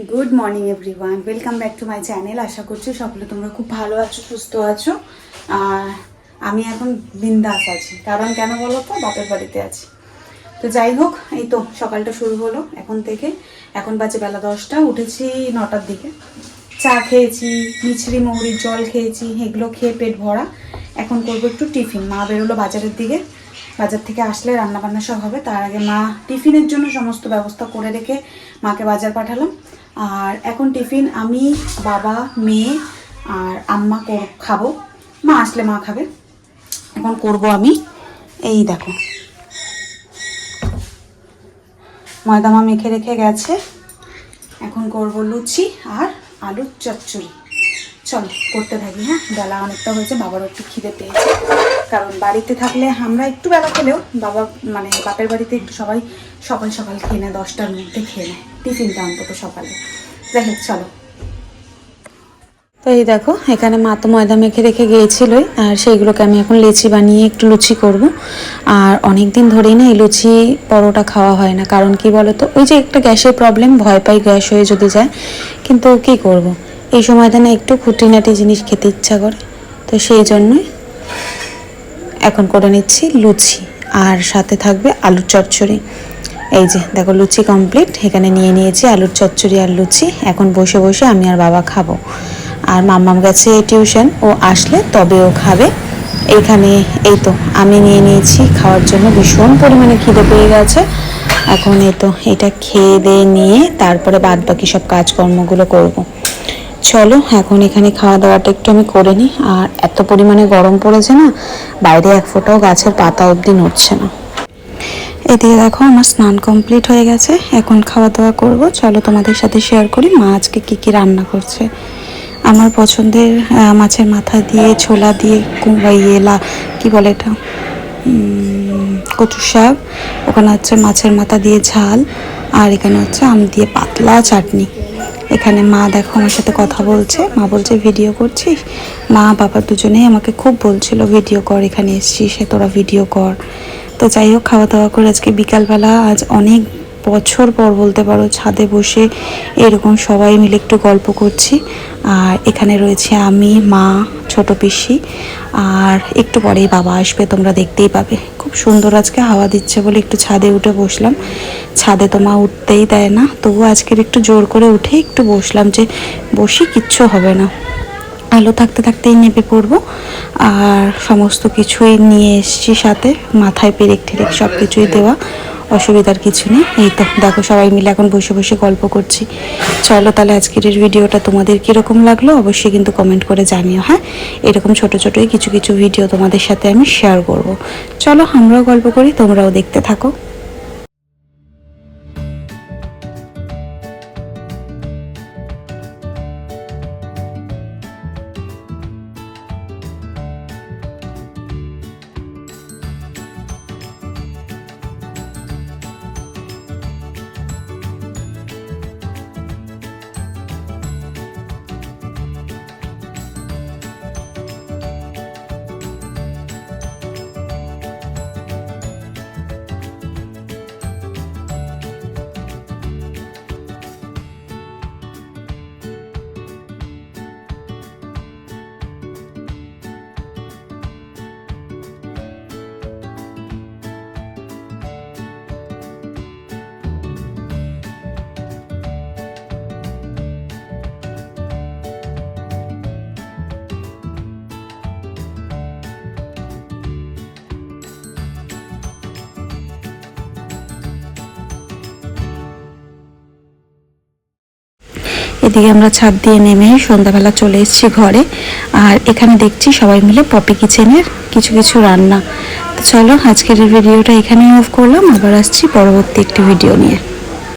Good morning everyone, welcome back to my channel. আশা করছি সকলে তোমরা খুব ভালো আছো, সুস্থ আছো। আর আমি এখন বিন্দাস আছি, কারণ কেন বলো তো, বাপের বাড়িতে আছি। তো যাই হোক, এই তো সকালটা শুরু হলো এখন থেকে। এখন বাজে বেলা 10টা, উঠেছি 9টার দিকে। চা খেয়েছি, মিছরি মৌরির জল খেয়েছি, এগুলো খেয়ে পেট ভরা। এখন করবো একটু টিফিন। মা বেরোলো বাজারের দিকে, বাজার থেকে আসলে রান্নাবান্না সব হবে। তার আগে মা টিফিনের জন্য সমস্ত ব্যবস্থা করে রেখে মাকে বাজার পাঠালাম। আর এখন টিফিন আমি, বাবা, মেয়ে আর আম্মা খাবো। মা আসলে মা খাবে। এখন করব আমি, এই দেখো ময়দামা মেখে রেখে গেছে। এখন করব লুচি আর আলুর চচ্চড়ি। চল করতে থাকি। হ্যাঁ, বেলা অনেকটা হয়েছে, বাবারও একটু খিদে পেয়েছে। কারণ বাড়িতে থাকলে আমরা একটু বেলা খেলেও বাপের বাড়িতে একটু সবাই সকাল সকাল খেয়ে নেয়, 10টার মধ্যে খেয়ে নেয় টিফিনটা অন্তত সকালে। যাই হোক চলো। তো এই দেখো, এখানে মা তো ময়দা মেখে রেখে গিয়েছিলই, আর সেইগুলোকে আমি এখন লেচি বানিয়ে একটু লুচি করব। আর অনেক দিন ধরেই না এই লুচি পরোটা খাওয়া হয় না। কারণ কি বলো তো, ওই যে একটা গ্যাসের প্রবলেম, ভয় পাই গ্যাস হয়ে যদি যায়। কিন্তু কি করব, এই সময়টা না একটু খুঁটিনাটি জিনিস খেতে ইচ্ছা করে। তো সেই জন্যই এখন করে নিচ্ছি লুচি, আর সাথে থাকবে আলুর চচ্চড়ি। এই যে দেখো লুচি কমপ্লিট, এখানে নিয়ে নিয়েছি আলুর চচ্চড়ি আর লুচি। এখন বসে বসে আমি আর বাবা খাবো। আর মাম্মাম গেছে টিউশন, ও আসলে তবে ও খাবে। এইখানে এই তো আমি নিয়ে নিয়েছি খাওয়ার জন্য, ভীষণ পরিমাণে খিদে পেয়ে গেছে। এখন এই তো এটা খেয়ে দিয়ে নিয়ে তারপরে বাদ বাকি সব কাজকর্মগুলো করব। চলো এখন এখানে খাওয়া দাওয়াটা একটু আমি করে নিই। আর এত পরিমাণে গরম পড়েছে না, বাইরে এক ফোঁটাও গাছের পাতা অবধি নড়ছে না। এদিকে দেখো আমার স্নান কমপ্লিট হয়ে গেছে, এখন খাওয়া দাওয়া করব। চলো তোমাদের সাথে শেয়ার করি মা আজকে কী কী রান্না করছে। আমার পছন্দের মাছের মাথা দিয়ে, ছোলা দিয়ে, কি বলে এটা, কচু শাক। ওখানে হচ্ছে মাছের মাথা দিয়ে ঝাল, আর এখানে হচ্ছে আম দিয়ে পাতলা চাটনি। এখানে মা দেখো আমার সাথে কথা বলছে। মা বলছে ভিডিও করছিস? মা বাবা দুজনেই আমাকে খুব বলছিল ভিডিও কর, এখানে এসছিস তোরা ভিডিও কর। তো যাই হোক, খাওয়া দাওয়া করে আজকে বিকালবেলা, আজ অনেক বছর পর বলতে পারো, ছাদে বসে এরকম সবাই মিলে একটু গল্প করছি। আর এখানে রয়েছে আমি, মা, ছোট পিসি, আর একটু পরেই বাবা আসবে, তোমরা দেখতেই পাবে। খুব সুন্দর আজকে হাওয়া দিচ্ছে বলে একটু ছাদে উঠে বসলাম। ছাদে তো মা উঠতেই দেয় না, তবু আজকের একটু জোর করে উঠে একটু বসলাম, যে বসি কিচ্ছু হবে না, আলো থাকতে থাকতেই নেমে পড়বো। আর সমস্ত কিছুই নিয়ে এসছি সাথে, মাথায় পেরেক ঠেরেক সব কিছুই দেওয়া, অসুবিধার কিছু নেই। এই তো দেখো সবাই মিলে এখন বসে বসে গল্প করছি। চলো তাহলে আজকের ভিডিওটা তোমাদের কীরকম লাগলো অবশ্যই কিন্তু কমেন্ট করে জানিও। হ্যাঁ, এরকম ছোট ছোটোই কিছু কিছু ভিডিও তোমাদের সাথে আমি শেয়ার করব। চলো আমরাও গল্প করি, তোমরাও দেখতে থাকো। এদিকে আমরা ছাদ দিয়ে নেমে সন্ধ্যাবেলা চলে এসেছি ঘরে। আর এখানে দেখছি সবাই মিলে পপি কিচেনের কিছু কিছু রান্না। তো চলো আজকের ভিডিওটা এখানেই অফ করলাম, আবার আসছি পরবর্তী একটি ভিডিও নিয়ে।